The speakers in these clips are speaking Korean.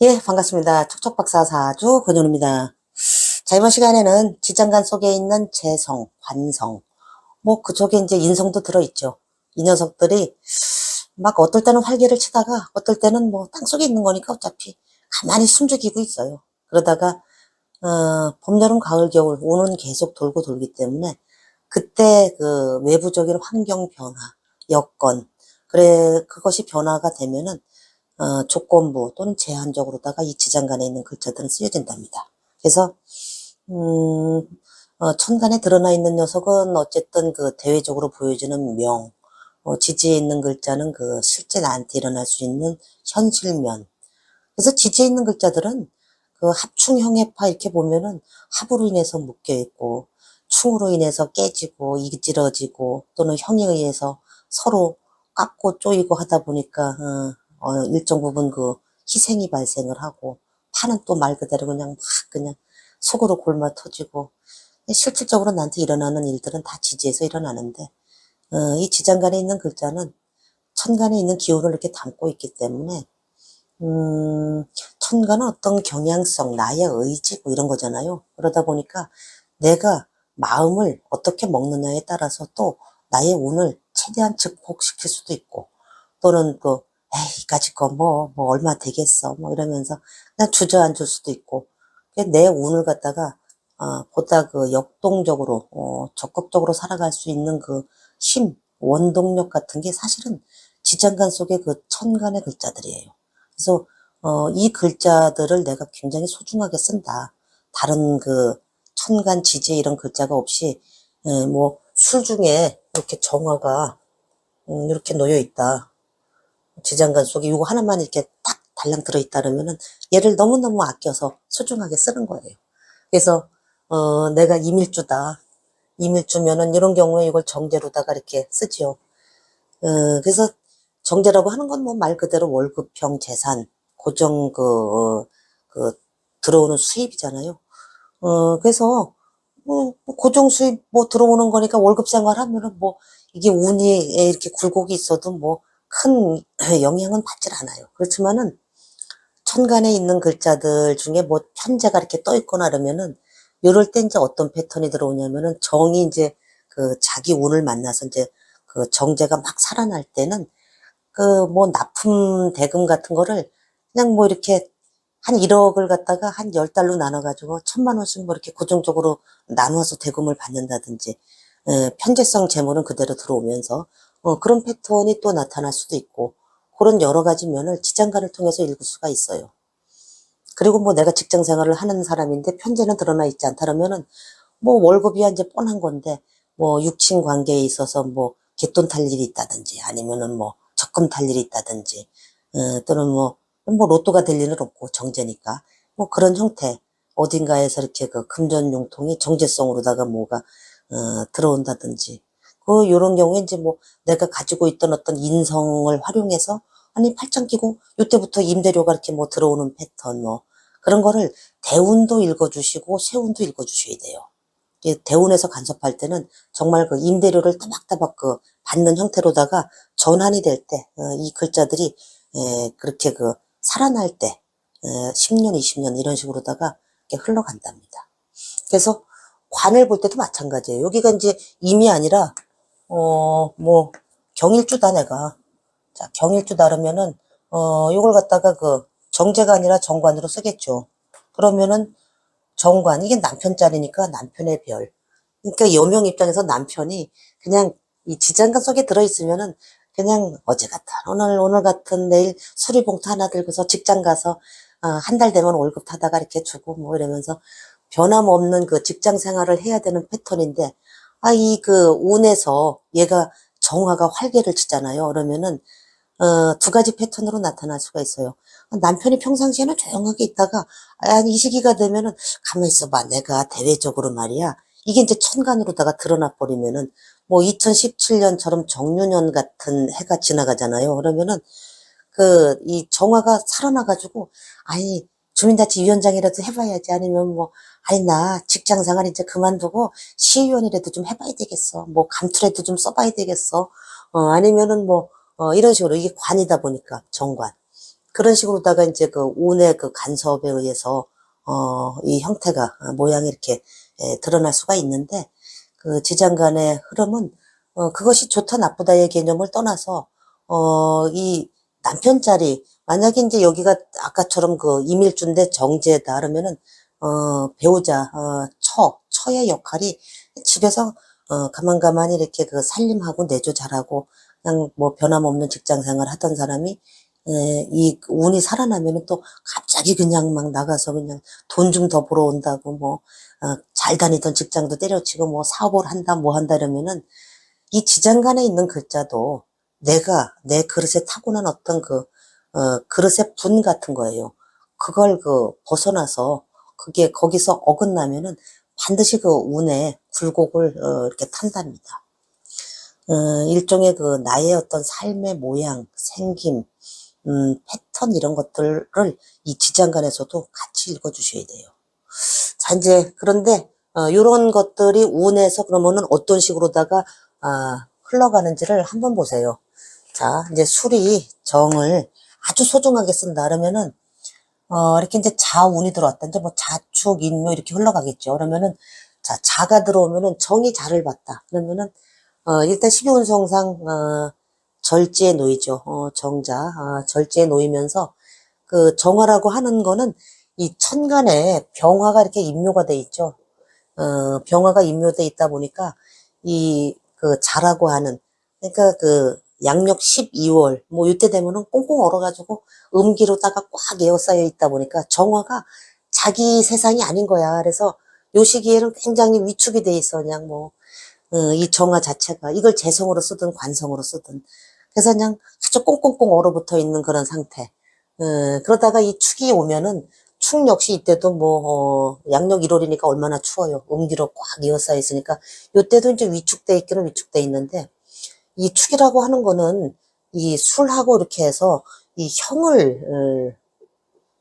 예, 반갑습니다. 촉촉박사 사주 권윤입니다. 자, 이번 시간에는 지장간 속에 있는 재성, 관성, 뭐 그쪽에 이제 인성도 들어있죠. 이 녀석들이 막 어떨 때는 활개를 치다가 어떨 때는 뭐 땅속에 있는 거니까 어차피 가만히 숨죽이고 있어요. 그러다가 봄, 여름, 가을, 겨울 오는 계속 돌고 돌기 때문에 그때 그 외부적인 환경 변화, 여건, 그래 그것이 변화가 되면은 조건부 또는 제한적으로다가 이 지장간에 있는 글자들은 쓰여진답니다. 그래서 음, 천간에 드러나 있는 녀석은 어쨌든 그 대외적으로 보여지는 명, 지지에 있는 글자는 그 실제 나한테 일어날 수 있는 현실면. 그래서 지지에 있는 글자들은 그 합충형해파 이렇게 보면은 합으로 인해서 묶여 있고 충으로 인해서 깨지고 이질러지고 또는 형에 의해서 서로 깎고 쪼이고 하다 보니까 일정 부분 그 희생이 발생을 하고 파는 또 말 그대로 그냥 막 그냥 속으로 골마 터지고 실질적으로 나한테 일어나는 일들은 다 지지에서 일어나는데 이 지장간에 있는 글자는 천간에 있는 기운을 이렇게 담고 있기 때문에 천간은 어떤 경향성, 나의 의지 뭐 이런 거잖아요. 그러다 보니까 내가 마음을 어떻게 먹느냐에 따라서 또 나의 운을 최대한 증폭시킬 수도 있고 또는 또 에이 이까짓 거 뭐 얼마 되겠어 뭐 이러면서 그냥 주저앉을 수도 있고 내 운을 갖다가 보다 그 역동적으로 적극적으로 살아갈 수 있는 그 힘, 원동력 같은 게 사실은 지장간 속의 그 천간의 글자들이에요. 그래서 이 글자들을 내가 굉장히 소중하게 쓴다. 다른 그 천간 지지 이런 글자가 없이 뭐 술 중에 이렇게 정화가 이렇게 놓여 있다. 지장간 속에 이거 하나만 이렇게 딱 달랑 들어있다 그러면은 얘를 너무너무 아껴서 소중하게 쓰는 거예요. 그래서 내가 이밀주다. 이밀주면은 이런 경우에 이걸 정제로다가 이렇게 쓰지요. 그래서 정제라고 하는 건 뭐 말 그대로 월급형 재산, 고정 그 들어오는 수입이잖아요. 그래서 뭐 고정 수입 뭐 들어오는 거니까 월급 생활하면은 뭐 이게 운이 이렇게 굴곡이 있어도 뭐 큰 영향은 받질 않아요. 그렇지만은 천간에 있는 글자들 중에 뭐 편제가 이렇게 떠 있거나 그러면은 요럴 때 이제 어떤 패턴이 들어오냐면은 정이 이제 그 자기 운을 만나서 이제 그 정제가 막 살아날 때는 그 뭐 납품 대금 같은 거를 그냥 뭐 이렇게 한 1억을 갖다가 한 10달로 나눠가지고 1,000만 원씩 뭐 이렇게 고정적으로 나눠서 대금을 받는다든지, 편제성 재물은 그대로 들어오면서, 그런 패턴이 또 나타날 수도 있고, 그런 여러 가지 면을 지장간을 통해서 읽을 수가 있어요. 그리고 뭐 내가 직장 생활을 하는 사람인데 편제는 드러나 있지 않다 그러면은 뭐 월급이야 이제 뻔한 건데 뭐 육친 관계에 있어서 뭐 갯돈 탈 일이 있다든지 아니면은 뭐 적금 탈 일이 있다든지 또는 뭐 로또가 될 일은 없고 정제니까 뭐 그런 형태 어딘가에서 이렇게 그 금전융통이 정제성으로다가 뭐가 들어온다든지 그 요런 경우에 이제 뭐 내가 가지고 있던 어떤 인성을 활용해서 아니 팔짱 끼고 요때부터 임대료가 이렇게 뭐 들어오는 패턴 뭐 그런 거를 대운도 읽어주시고 세운도 읽어주셔야 돼요. 대운에서 간섭할 때는 정말 그 임대료를 따박따박 그 받는 형태로다가 전환이 될 때, 이 글자들이, 그렇게 그 살아날 때, 10년, 20년 이런 식으로다가 이렇게 흘러간답니다. 그래서 관을 볼 때도 마찬가지예요. 여기가 이제 임이 아니라, 뭐, 경일주다 내가. 자, 경일주다 그러면은, 요걸 갖다가 그 정제가 아니라 정관으로 쓰겠죠. 그러면은 정관, 이게 남편 짤이니까 남편의 별. 그러니까 여명 입장에서 남편이 그냥 이 지장간 속에 들어있으면은 그냥 어제 같아. 오늘 같은 내일 수리봉투 하나 들고서 직장 가서, 한 달 되면 월급 타다가 이렇게 주고 뭐 이러면서 변함없는 그 직장 생활을 해야 되는 패턴인데, 이 그 운에서 얘가 정화가 활개를 치잖아요. 그러면은 두 가지 패턴으로 나타날 수가 있어요. 남편이 평상시에는 조용하게 있다가, 이 시기가 되면은, 가만히 있어봐. 내가 대외적으로 말이야. 이게 이제 천간으로다가 드러나 버리면은, 뭐 2017년처럼 정유년 같은 해가 지나가잖아요. 그러면은, 이 정화가 살아나가지고, 아니, 주민자치위원장이라도 해봐야지. 아니면 뭐, 아니, 나 직장 생활 이제 그만두고 시의원이라도 좀 해봐야 되겠어. 뭐, 감투라도 좀 써봐야 되겠어. 아니면은 뭐, 이런 식으로 이게 관이다 보니까, 정관. 그런 식으로다가 이제 그 운의 그 간섭에 의해서 이 형태가 모양이 이렇게 드러날 수가 있는데 그 지장간의 흐름은 그것이 좋다 나쁘다의 개념을 떠나서 이 남편 자리 만약에 이제 여기가 아까처럼 그 이밀주인데 정제다 그러면은 배우자 처의 역할이 집에서 가만가만히 이렇게 그 살림하고 내조 잘하고 그냥 뭐 변함없는 직장생활 하던 사람이 이 운이 살아나면은 또 갑자기 그냥 막 나가서 그냥 돈 좀 더 벌어 온다고 뭐 잘 다니던 직장도 때려치고 뭐 사업을 한다 뭐 한다 이러면은 이 지장간에 있는 글자도 내가 내 그릇에 타고난 어떤 그 그릇의 분 같은 거예요. 그걸 그 벗어나서 그게 거기서 어긋나면은 반드시 그 운에 굴곡을 이렇게 탄답니다. 일종의 그 나의 어떤 삶의 모양, 생김, 패턴 이런 것들을 이 지장간에서도 같이 읽어주셔야 돼요. 자, 이제 그런데 요런 것들이 운에서 그러면은 어떤 식으로다가 흘러가는지를 한번 보세요. 자, 이제 술이 정을 아주 소중하게 쓴다 그러면은 이렇게 이제 자운이 들어왔다. 이제 뭐 자축, 인묘 이렇게 흘러가겠죠. 그러면은 자, 자가 들어오면은 정이 자를 봤다. 그러면은 일단 12운성상 절지에 놓이죠. 정자 절지에 놓이면서 그 정화라고 하는 거는 이 천간에 병화가 이렇게 임묘가 돼 있죠. 병화가 임묘돼 있다 보니까 이 그 자라고 하는 그러니까 그 양력 12월 뭐 이때 되면은 꽁꽁 얼어가지고 음기로다가 꽉 에워싸여 있다 보니까 정화가 자기 세상이 아닌 거야. 그래서 요 시기에는 굉장히 위축이 돼 있어. 그냥 뭐 이 정화 자체가 이걸 재성으로 쓰든 관성으로 쓰든 그래서 그냥 아주 꽁꽁꽁 얼어붙어 있는 그런 상태. 그러다가 이 축이 오면은 축 역시 이때도 뭐 양력 1월이니까 얼마나 추워요. 음기로 꽉 이어싸여 있으니까 이때도 이제 위축돼 있기는 위축돼 있는데 이 축이라고 하는 거는 이 술하고 이렇게 해서 이 형을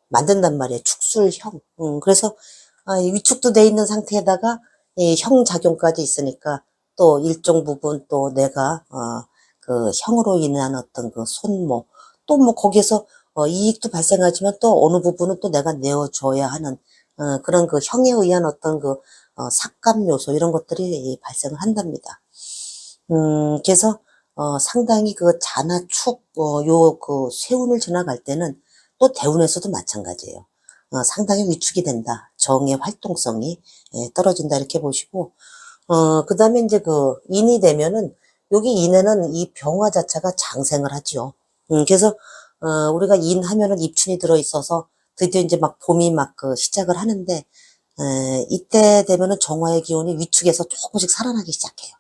만든단 말이에요. 축술형. 그래서 이 위축도 돼 있는 상태에다가 이 형 작용까지 있으니까 또 일정 부분 또 내가 그 형으로 인한 어떤 그 손모 또 뭐 거기에서 이익도 발생하지만 또 어느 부분은 또 내가 내어줘야 하는 그런 그 형에 의한 어떤 그 삭감 요소 이런 것들이 발생을 한답니다. 그래서 상당히 그 자나 축, 요 그 세운을 지나갈 때는 또 대운에서도 마찬가지예요. 상당히 위축이 된다. 정의 활동성이 떨어진다 이렇게 보시고 그 다음에 이제 그 인이 되면은 여기 인에는 이 병화 자체가 장생을 하지요. 그래서 우리가 인 하면은 입춘이 들어 있어서 드디어 이제 막 봄이 막 그 시작을 하는데 이때 되면은 정화의 기운이 위축에서 조금씩 살아나기 시작해요.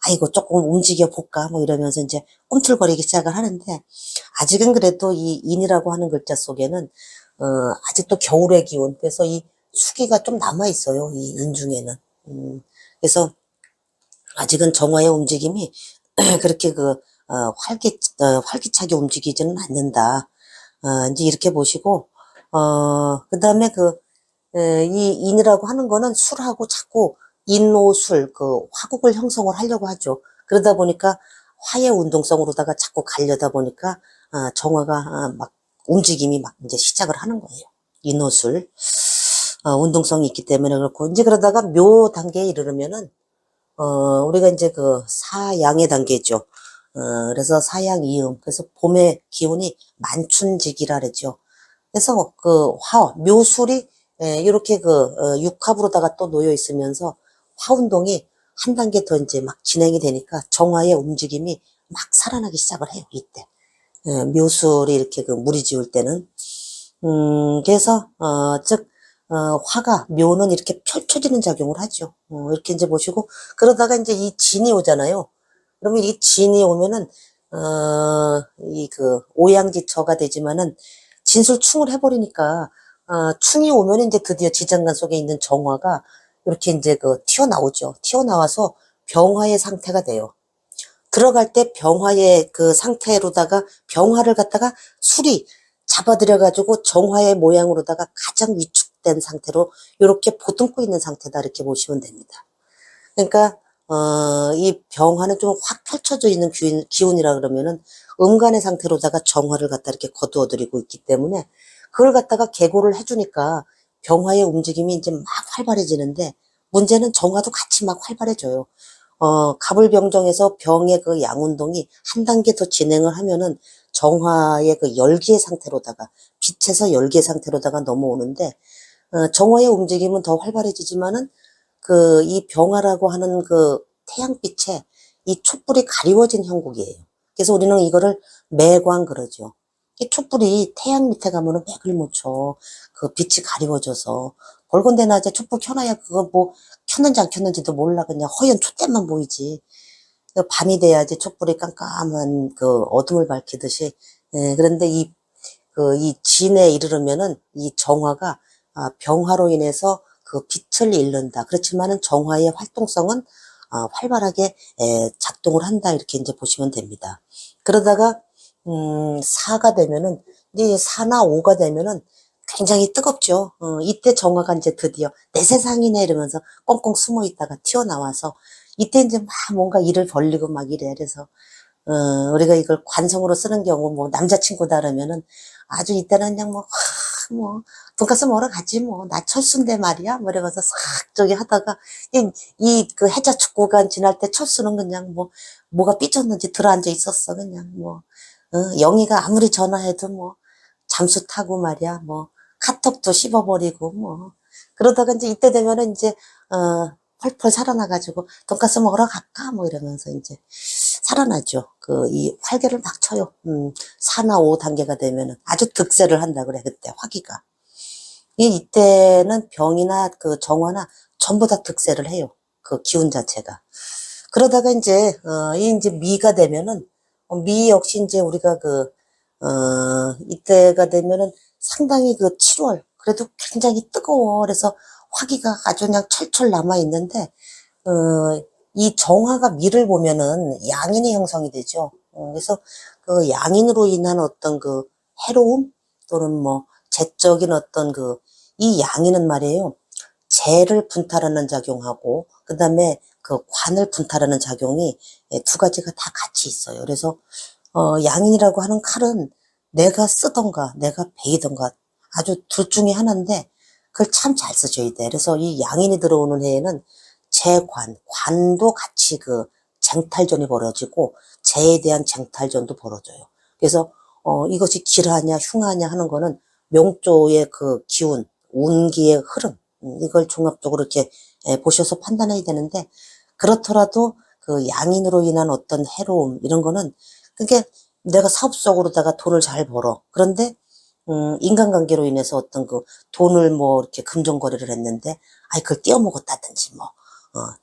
아이고 조금 움직여 볼까 뭐 이러면서 이제 꿈틀거리기 시작을 하는데 아직은 그래도 이 인이라고 하는 글자 속에는 아직도 겨울의 기운 그래서 이 수기가 좀 남아 있어요. 이 인 중에는. 그래서 아직은 정화의 움직임이 그렇게 그 활기차게 움직이지는 않는다. 이제 이렇게 보시고 그 다음에 이 인이라고 하는 거는 술하고 자꾸 인오술, 그 화국을 형성을 하려고 하죠. 그러다 보니까 화의 운동성으로다가 자꾸 가려다 보니까 정화가 막 움직임이 막 이제 시작을 하는 거예요. 인오술 운동성이 있기 때문에 그렇고 이제 그러다가 묘 단계에 이르르면은 우리가 이제 그 사양의 단계죠. 그래서 사양이음 그래서 봄의 기운이 만춘직이라 그러죠. 그래서 그 묘술이 이렇게 육합으로다가 또 놓여 있으면서 화운동이 한 단계 더 이제 막 진행이 되니까 정화의 움직임이 막 살아나기 시작을 해요, 이때. 묘술이 이렇게 그 무리 지을 때는. 그래서, 즉, 화가, 묘는 이렇게 펼쳐지는 작용을 하죠. 이렇게 이제 보시고, 그러다가 이제 이 진이 오잖아요. 그러면 이 진이 오면은, 오양지처가 되지만은, 진술충을 해버리니까, 충이 오면 이제 드디어 지장간 속에 있는 정화가 이렇게 이제 튀어나오죠. 튀어나와서 병화의 상태가 돼요. 들어갈 때 병화의 그 상태로다가 병화를 갖다가 술이 잡아들여가지고 정화의 모양으로다가 가장 위축된 상태로 이렇게 보듬고 있는 상태다 이렇게 보시면 됩니다. 그러니까 이 병화는 좀 확 펼쳐져 있는 기운이라 그러면은 음간의 상태로다가 정화를 갖다 이렇게 거두어들이고 있기 때문에 그걸 갖다가 계고를 해주니까 병화의 움직임이 이제 막 활발해지는데 문제는 정화도 같이 막 활발해져요. 갑을병정에서 병의 그 양운동이 한 단계 더 진행을 하면은 정화의 그 열기의 상태로다가 빛에서 열기의 상태로다가 넘어오는데 정화의 움직임은 더 활발해지지만은 그 이 병화라고 하는 그 태양빛에 이 촛불이 가리워진 형국이에요. 그래서 우리는 이거를 매광 그러죠. 이 촛불이 태양 밑에 가면은 맥을 못 쳐. 그 빛이 가리워져서 벌건대 낮에 촛불 켜놔야 그거 뭐 켰는지 안 켰는지도 몰라. 그냥 허연 촛대만 보이지. 밤이 돼야지 촛불이 깜깜한 그 어둠을 밝히듯이. 그런데 이 진에 이르르면은 이 정화가 병화로 인해서 그 빛을 잃는다. 그렇지만은 정화의 활동성은 활발하게 작동을 한다. 이렇게 이제 보시면 됩니다. 그러다가 사가 되면은 이제 사나 오가 되면은 굉장히 뜨겁죠. 이때 정화가 이제 드디어 내 세상이네 이러면서 꽁꽁 숨어 있다가 튀어나와서 이때 이제 막 뭔가 일을 벌리고 막 이래. 그래서 우리가 이걸 관성으로 쓰는 경우, 뭐, 남자친구다 그러면은 아주 이때는 그냥 뭐, 뭐, 돈가스 먹으러 가지 뭐, 나 철수인데 말이야. 뭐 이러면서 싹 저기 하다가, 그 해자 축구가 지날 때 철수는 그냥 뭐, 뭐가 삐졌는지 들어앉아 있었어. 그냥 뭐, 영희가 아무리 전화해도 뭐, 잠수 타고 말이야. 뭐, 카톡도 씹어버리고 뭐. 그러다가 이제 이때 되면은 이제, 펄펄 살아나가지고, 돈가스 먹으러 갈까? 뭐 이러면서 이제, 살아나죠. 이 활개를 막 쳐요. 4나 5 단계가 되면은 아주 득세를 한다 그래, 그때, 화기가. 이때는 병이나 그 정화나 전부 다 득세를 해요. 그 기운 자체가. 그러다가 이제 미가 되면은, 미 역시 이제 우리가 이때가 되면은 상당히 그 7월, 그래도 굉장히 뜨거워. 그래서 화기가 아주 그냥 철철 남아있는데, 이 정화가 미를 보면은 양인이 형성이 되죠. 그래서 그 양인으로 인한 어떤 그 해로움 또는 뭐 재적인 어떤 이 양인은 말이에요. 재를 분탈하는 작용하고 그다음에 그 관을 분탈하는 작용이 두 가지가 다 같이 있어요. 그래서 양인이라고 하는 칼은 내가 쓰던가 내가 베이던가 아주 둘 중에 하나인데 그걸 참 잘 쓰셔야 돼. 그래서 이 양인이 들어오는 해에는 재관, 관도 같이 그 쟁탈전이 벌어지고 재에 대한 쟁탈전도 벌어져요. 그래서 이것이 기하냐 흉하냐 하는 거는 명조의 그 기운, 운기의 흐름 이걸 종합적으로 이렇게 보셔서 판단해야 되는데 그렇더라도 그 양인으로 인한 어떤 해로움 이런 거는 그게 내가 사업적으로다가 돈을 잘 벌어. 그런데 인간관계로 인해서 어떤 그 돈을 뭐 이렇게 금전거래를 했는데 아이 그걸 떼어먹었다든지 뭐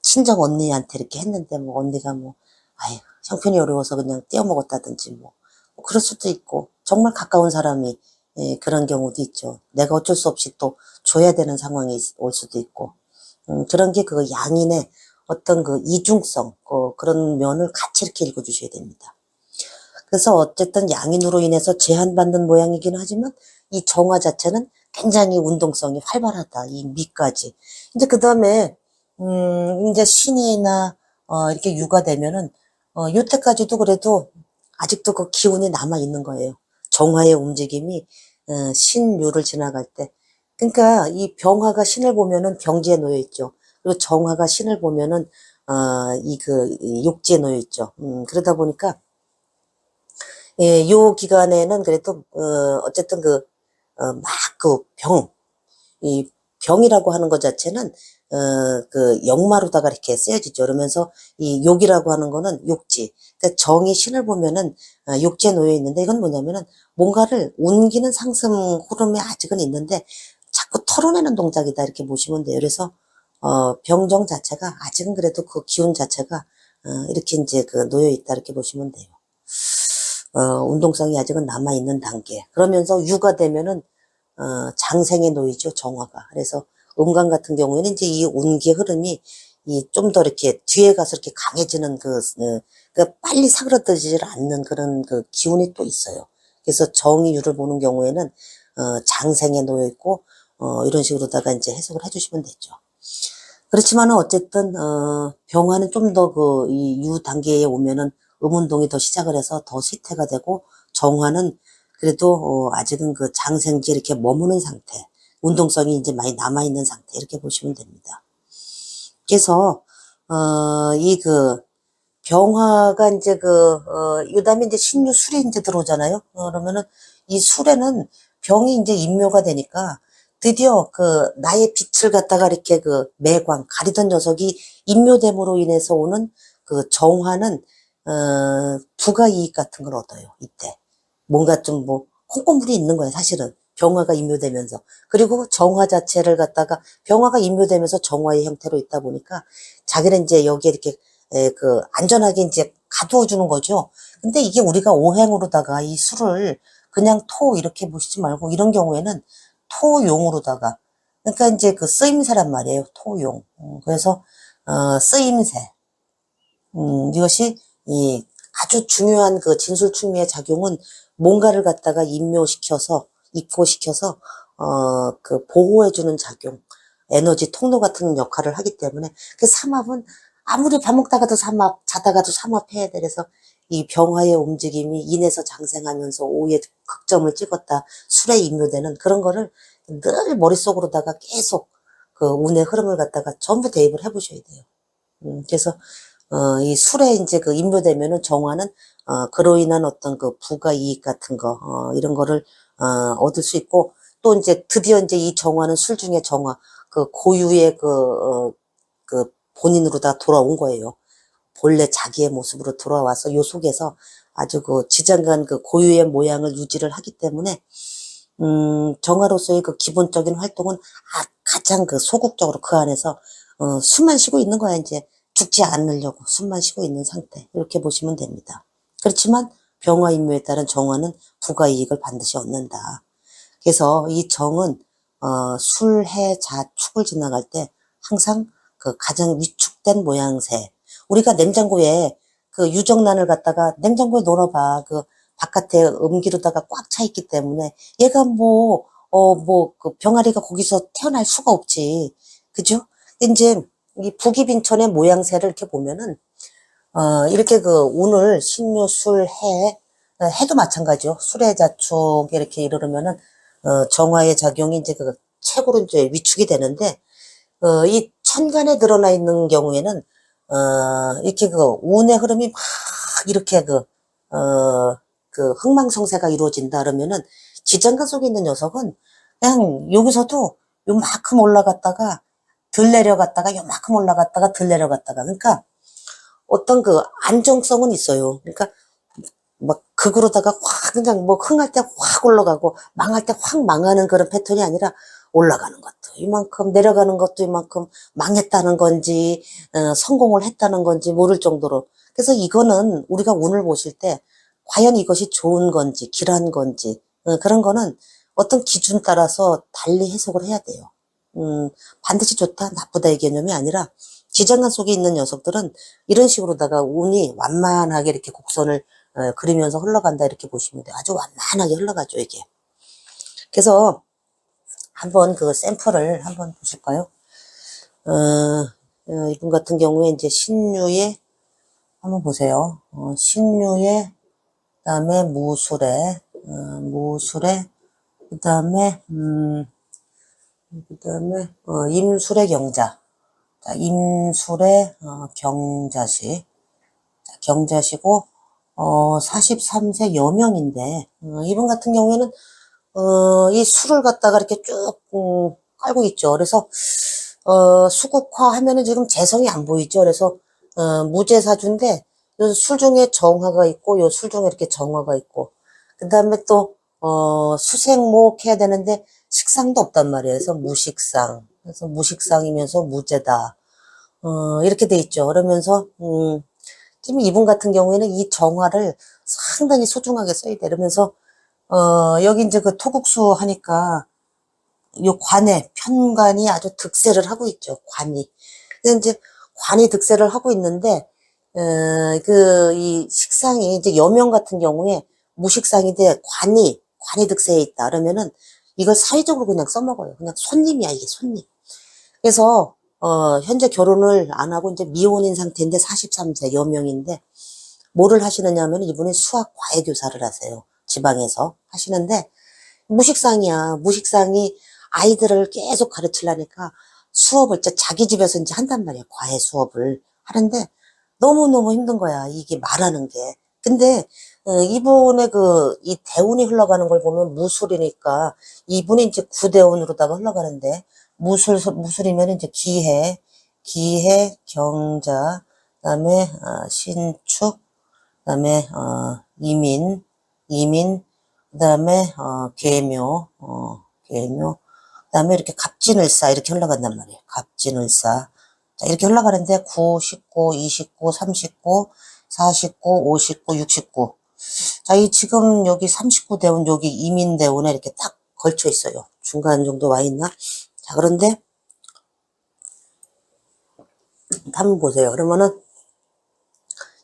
친정 언니한테 이렇게 했는데 뭐 언니가 뭐 아이 형편이 어려워서 그냥 떼어먹었다든지 뭐 그럴 수도 있고 정말 가까운 사람이 그런 경우도 있죠. 내가 어쩔 수 없이 또 줘야 되는 상황이 올 수도 있고 그런 게 그 양인의 어떤 그 이중성 그런 면을 같이 이렇게 읽어주셔야 됩니다. 그래서 어쨌든 양인으로 인해서 제한받는 모양이긴 하지만 이 정화 자체는 굉장히 운동성이 활발하다. 이 미까지. 이제 그 다음에 이제 신이나 이렇게 유가 되면은 요때까지도 그래도 아직도 그 기운이 남아 있는 거예요. 정화의 움직임이 신유를 지나갈 때. 그러니까 이 병화가 신을 보면은 병지에 놓여 있죠. 그리고 정화가 신을 보면은 이 욕지에 놓여 있죠. 그러다 보니까 예, 요 기간에는 그래도 어쨌든 이 병이라고 하는 것 자체는 그 역마로다가 이렇게 쓰여지죠. 그러면서 이 욕이라고 하는 거는 욕지. 그러니까 정이 신을 보면은 욕지에 놓여 있는데 이건 뭐냐면은 뭔가를 옮기는 상승 흐름이 아직은 있는데 자꾸 털어내는 동작이다 이렇게 보시면 돼요. 그래서 병정 자체가 아직은 그래도 그 기운 자체가 이렇게 이제 놓여 있다 이렇게 보시면 돼요. 운동성이 아직은 남아있는 단계. 그러면서 유가 되면은, 장생에 놓이죠, 정화가. 그래서 음간 같은 경우에는 이제 이 운기 흐름이 좀 더 이렇게 뒤에 가서 이렇게 강해지는 빨리 사그러들지를 않는 그런 기운이 또 있어요. 그래서 정이 유를 보는 경우에는, 장생에 놓여있고, 이런 식으로다가 이제 해석을 해주시면 되죠. 그렇지만은 어쨌든, 병화는 좀 더 이 유 단계에 오면은 음운동이 더 시작을 해서 더 쇠퇴가 되고, 정화는 그래도, 아직은 그 장생지 이렇게 머무는 상태, 운동성이 이제 많이 남아있는 상태, 이렇게 보시면 됩니다. 그래서, 이 병화가 이제 요 다음에 이제 신유 술이 이제 들어오잖아요. 그러면은 이 술에는 병이 이제 인묘가 되니까 드디어 나의 빛을 갖다가 이렇게 매광, 가리던 녀석이 인묘됨으로 인해서 오는 정화는, 부가 이익 같은 걸 얻어요, 이때. 뭔가 좀 콩고물이 있는 거예요, 사실은. 병화가 인묘되면서. 그리고 정화 자체를 갖다가, 병화가 인묘되면서 정화의 형태로 있다 보니까 자기는 이제 여기에 이렇게 안전하게 이제 가두어 주는 거죠. 근데 이게 우리가 오행으로다가 이 술을 그냥 토 이렇게 보시지 말고 이런 경우에는 토용으로다가, 그러니까 이제 쓰임새란 말이에요. 토용. 그래서 쓰임새. 이것이 이 아주 중요한 진술충미의 작용은 뭔가를 갖다가 인묘시켜서, 입고시켜서, 보호해주는 작용, 에너지 통로 같은 역할을 하기 때문에, 삼합은 아무리 밥 먹다가도 삼합, 자다가도 삼합해야 돼. 그래서 이 병화의 움직임이 인에서 장생하면서 오의 극점을 찍었다. 술에 인묘되는 그런 거를 늘 머릿속으로다가 계속 운의 흐름을 갖다가 전부 대입을 해보셔야 돼요. 그래서 이 술에 이제 인묘되면은 정화는, 그로 인한 어떤 부가 이익 같은 거, 이런 거를, 얻을 수 있고, 또 이제 드디어 이제 이 정화는 술 중에 정화, 고유의 본인으로 다 돌아온 거예요. 본래 자기의 모습으로 돌아와서 요 속에서 아주 지장간 고유의 모양을 유지를 하기 때문에, 정화로서의 기본적인 활동은 가장 소극적으로 그 안에서, 숨만 쉬고 있는 거야, 이제. 죽지 않으려고 숨만 쉬고 있는 상태. 이렇게 보시면 됩니다. 그렇지만 병화 인묘에 따른 정화는 부가 이익을 반드시 얻는다. 그래서 이 정은, 술, 해, 자, 축을 지나갈 때 항상 가장 위축된 모양새. 우리가 냉장고에 유정란을 갖다가 냉장고에 넣어봐. 바깥에 음기로다가 꽉 차 있기 때문에 얘가 병아리가 거기서 태어날 수가 없지. 그죠? 이제 이 부기빈천의 모양새를 이렇게 보면은, 이렇게 운을 신유, 술, 해, 해도 마찬가지요. 술의 자축에 이렇게 이르르면은, 정화의 작용이 이제 최고로 이제 위축이 되는데, 이 천간에 드러나 있는 경우에는, 이렇게 운의 흐름이 막 이렇게 흥망성쇠가 이루어진다 그러면은, 지장간 속에 있는 녀석은 그냥 여기서도 요만큼 올라갔다가 덜 내려갔다가 요만큼 올라갔다가 덜 내려갔다가, 그러니까 어떤 안정성은 있어요. 그러니까 막 극으로다가 확 그냥 흥할 때 확 올라가고 망할 때 확 망하는 그런 패턴이 아니라 올라가는 것도 이만큼 내려가는 것도 이만큼, 망했다는 건지 성공을 했다는 건지 모를 정도로. 그래서 이거는 우리가 운을 보실 때 과연 이것이 좋은 건지 길한 건지, 그런 거는 어떤 기준 따라서 달리 해석을 해야 돼요. 반드시 좋다, 나쁘다 이 개념이 아니라 지장간 속에 있는 녀석들은 이런 식으로다가 운이 완만하게 이렇게 곡선을 그리면서 흘러간다 이렇게 보시면 돼요. 아주 완만하게 흘러가죠, 이게. 그래서 한번 샘플을 한번 보실까요? 이분 같은 경우에 이제 신유에 한번 보세요. 신유에, 그 다음에 무술에, 그 다음에, 임술의 경자. 자, 임술의, 경자시. 자, 경자시고, 43세 여명인데, 이분 같은 경우에는, 이 술을 갖다가 이렇게 쭉, 깔고 있죠. 그래서, 수국화 하면은 지금 재성이 안 보이죠. 그래서, 무제사주인데, 요 술 중에 정화가 있고, 요 술 중에 이렇게 정화가 있고, 그 다음에 또, 수생목 해야 되는데, 식상도 없단 말이에요. 그래서 무식상. 그래서 무식상이면서 무제다. 이렇게 돼 있죠. 그러면서, 지금 이분 같은 경우에는 이 정화를 상당히 소중하게 써야 돼. 이러면서, 여기 이제 토국수 하니까, 요 관에, 편관이 아주 득세를 하고 있죠. 관이. 근데 이제 관이 득세를 하고 있는데, 이 식상이 이제 여명 같은 경우에 무식상인데 관이 득세해 있다. 그러면은 이걸 사회적으로 그냥 써먹어요. 그냥 손님이야, 이게 손님. 그래서, 현재 결혼을 안 하고 이제 미혼인 상태인데 43세 여명인데 뭐를 하시느냐면 이분이 수학 과외 교사를 하세요. 지방에서 하시는데 무식상이야. 무식상이 아이들을 계속 가르치려니까 수업을 이제 자기 집에서 이제 한단 말이야. 과외 수업을 하는데 너무너무 힘든 거야. 이게 말하는 게. 근데 이분의 이 대운이 흘러가는 걸 보면 무술이니까 이분이 이제 구대운으로다가 흘러가는데 무술이면 이제 기해, 경자, 그다음에 신축, 그다음에 이민, 그다음에 계묘, 그다음에 이렇게 갑진을사 이렇게 흘러간단 말이에요. 갑진을사. 자, 이렇게 흘러가는데 9, 19, 29, 39, 49, 59, 69. 자, 이 지금 여기 39대운, 여기 이민대운에 이렇게 딱 걸쳐 있어요. 중간 정도 와 있나? 자, 그런데 한번 보세요. 그러면은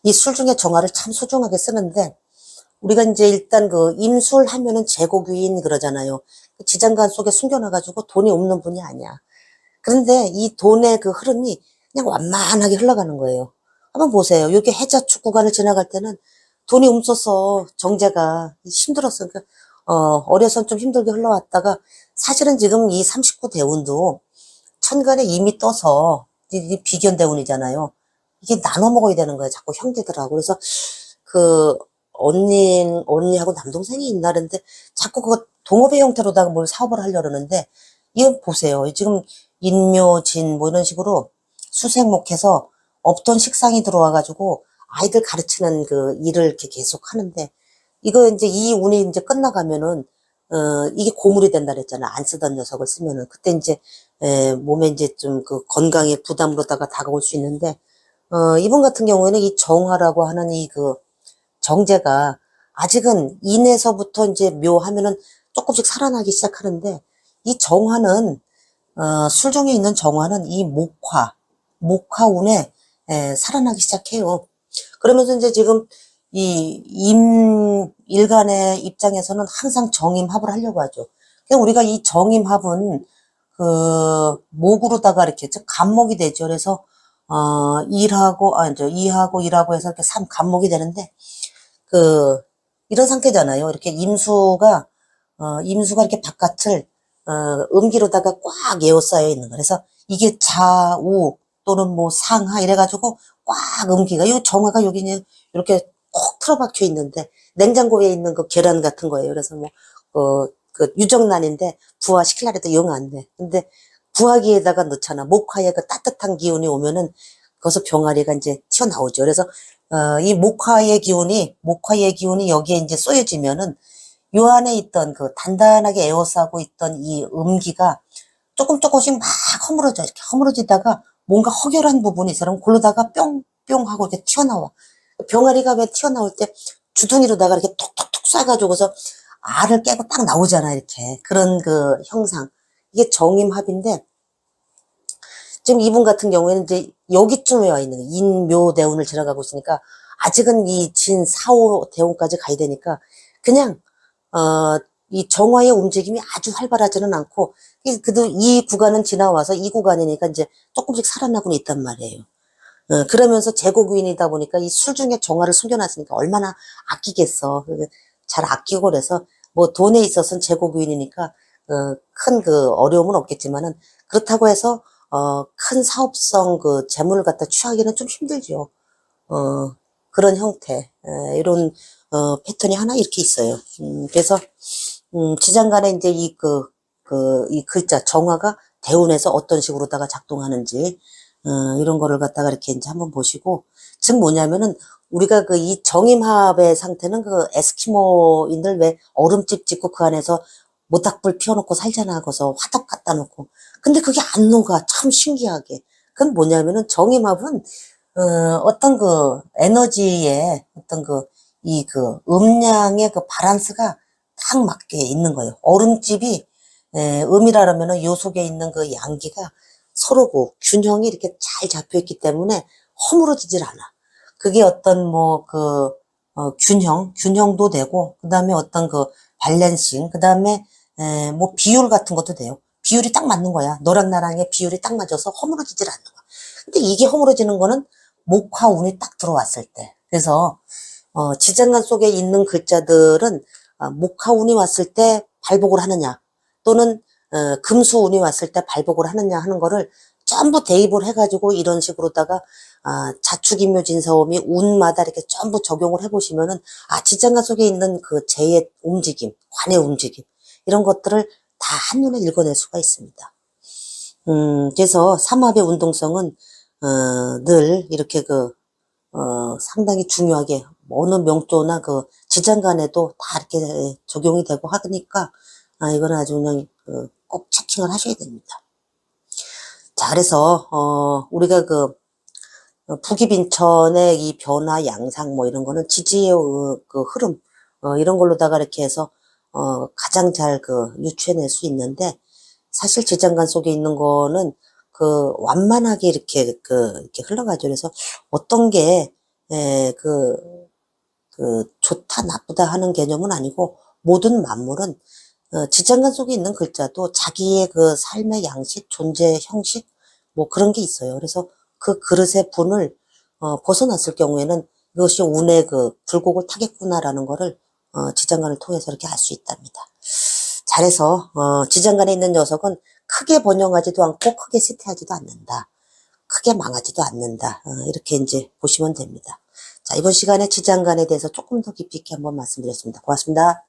이 술 중에 정화를 참 소중하게 쓰는데 우리가 이제 일단 임술 하면은 재고귀인 그러잖아요. 지장간 속에 숨겨놔가지고 돈이 없는 분이 아니야. 그런데 이 돈의 흐름이 그냥 완만하게 흘러가는 거예요. 한번 보세요. 이렇게 해자축 구간을 지나갈 때는 돈이 없어서 정제가 힘들었어. 그러니까 어려선 좀 힘들게 흘러왔다가 사실은 지금 이 39대운도 천간에 이미 떠서 이 비견대운이잖아요. 이게 나눠 먹어야 되는 거예요. 자꾸 형제들하고. 그래서 그 언니하고 남동생이 있나는데 자꾸 동업의 형태로다가 뭘 사업을 하려고 그러는데 이거 보세요. 지금 인묘진 뭐 이런 식으로 수생목해서 없던 식상이 들어와가지고 아이들 가르치는 일을 이렇게 계속 하는데 이거 이제 이 운이 이제 끝나가면은 이게 고물이 된다 그랬잖아. 안 쓰던 녀석을 쓰면은 그때 이제 몸에 이제 좀 건강에 부담으로다가 다가올 수 있는데 이분 같은 경우에는 이 정화라고 하는 정제가 아직은 인에서부터 이제 묘하면은 조금씩 살아나기 시작하는데 이 정화는 술중에 있는 정화는 이 목화운에 살아나기 시작해요. 그러면서 이제 지금 이 일간의 입장에서는 항상 정임합을 하려고 하죠. 그러니까 우리가 이 정임합은 목으로다가 이렇게 간목이 되죠. 그래서 이하고 일하고 해서 이렇게 간목이 되는데 이런 상태잖아요. 이렇게 임수가 이렇게 바깥을, 음기로다가 꽉 에워싸여 있는 거. 그래서 이게 좌우 또는 뭐 상하 이래가지고 꽉 음기가, 이 정화가 여기 이렇게 콕 틀어박혀 있는데, 냉장고에 있는 계란 같은 거예요. 그래서 유정란인데, 부화시키려 해도 영 안 돼. 근데 부화기에다가 넣잖아. 목화에 따뜻한 기운이 오면은, 거기서 병아리가 이제 튀어나오죠. 그래서 이 목화의 기운이 여기에 이제 쏘여지면은 요 안에 있던 단단하게 에워싸고 있던 이 음기가 조금씩 막 허물어져. 이렇게 허물어지다가 뭔가 허결한 부분이 있어. 그럼 골로다가 뿅뿅 하고 이렇게 튀어나와. 병아리가 왜 튀어나올 때 주둥이로다가 이렇게 톡톡톡 쏴가지고서 알을 깨고 딱 나오잖아. 이렇게. 그런 형상. 이게 정임합인데 지금 이분 같은 경우에는 이제 여기쯤에 와 있는 인묘대운을 지나가고 있으니까 아직은 이 진사오대운까지 가야 되니까 그냥 이 정화의 움직임이 아주 활발하지는 않고 그래도 이 구간은 지나와서 이 구간이니까 이제 조금씩 살아나고는 있단 말이에요. 그러면서 재고귀인이다 보니까 이 술 중에 정화를 숨겨놨으니까 얼마나 아끼겠어. 잘 아끼고 그래서 뭐 돈에 있어서는 재고귀인이니까 큰 어려움은 없겠지만은 그렇다고 해서 큰 사업성 재물을 갖다 취하기는 좀 힘들죠. 그런 형태, 이런 패턴이 하나 이렇게 있어요. 그래서 지장간에 이제 이 글자 정화가 대운에서 어떤 식으로다가 작동하는지 이런 거를 갖다가 이렇게 이제 한번 보시고 즉 뭐냐면은 우리가 이 정임합의 상태는 에스키모인들 왜 얼음집 짓고 그 안에서 모닥불 피워놓고 살잖아. 거기서 화덕 갖다 놓고. 근데 그게 안 녹아. 참 신기하게. 그건 뭐냐면은 정임합은 어떤 에너지의 어떤 음량의 밸런스가 딱 맞게 있는 거예요. 얼음집이 음이라면은 요 속에 있는 양기가 서로 균형이 이렇게 잘 잡혀 있기 때문에 허물어지질 않아. 그게 어떤 균형도 되고, 그 다음에 어떤 밸런싱, 그 다음에 뭐 비율 같은 것도 돼요. 비율이 딱 맞는 거야. 너랑 나랑의 비율이 딱 맞아서 허물어지질 않는 거야. 근데 이게 허물어지는 거는 목화운이 딱 들어왔을 때. 그래서 지장간 속에 있는 글자들은 목화운이 왔을 때 발복을 하느냐, 또는 금수운이 왔을 때 발복을 하느냐 하는 거를 전부 대입을 해가지고 이런 식으로다가 자축인묘진사오미 운마다 이렇게 전부 적용을 해보시면은 지장간 속에 있는 그 재의 움직임, 관의 움직임 이런 것들을 다 한눈에 읽어낼 수가 있습니다. 그래서 삼합의 운동성은 늘 이렇게 상당히 중요하게 어느 명조나 그 지장간에도 다 이렇게 적용이 되고 하니까 이거는 아주 그냥 꼭 체킹을 하셔야 됩니다. 자, 그래서 우리가 북이빈천의 이 변화 양상 뭐 이런 거는 지지의 그 흐름 이런 걸로다가 이렇게 해서 가장 잘 유추해낼 수 있는데, 사실 지장간 속에 있는 거는 완만하게 이렇게 흘러가죠. 그래서 어떤 게 좋다 나쁘다 하는 개념은 아니고, 모든 만물은 지장간 속에 있는 글자도 자기의 그 삶의 양식, 존재 형식 뭐 그런 게 있어요. 그래서 그 그릇의 분을 벗어났을 경우에는 이것이 운의 굴곡을 타겠구나라는 거를 지장간을 통해서 이렇게 알 수 있답니다. 잘해서 지장간에 있는 녀석은 크게 번영하지도 않고 크게 쇠퇴하지도 않는다. 크게 망하지도 않는다. 이렇게 이제 보시면 됩니다. 자, 이번 시간에 지장간에 대해서 조금 더 깊이 있게 한번 말씀드렸습니다. 고맙습니다.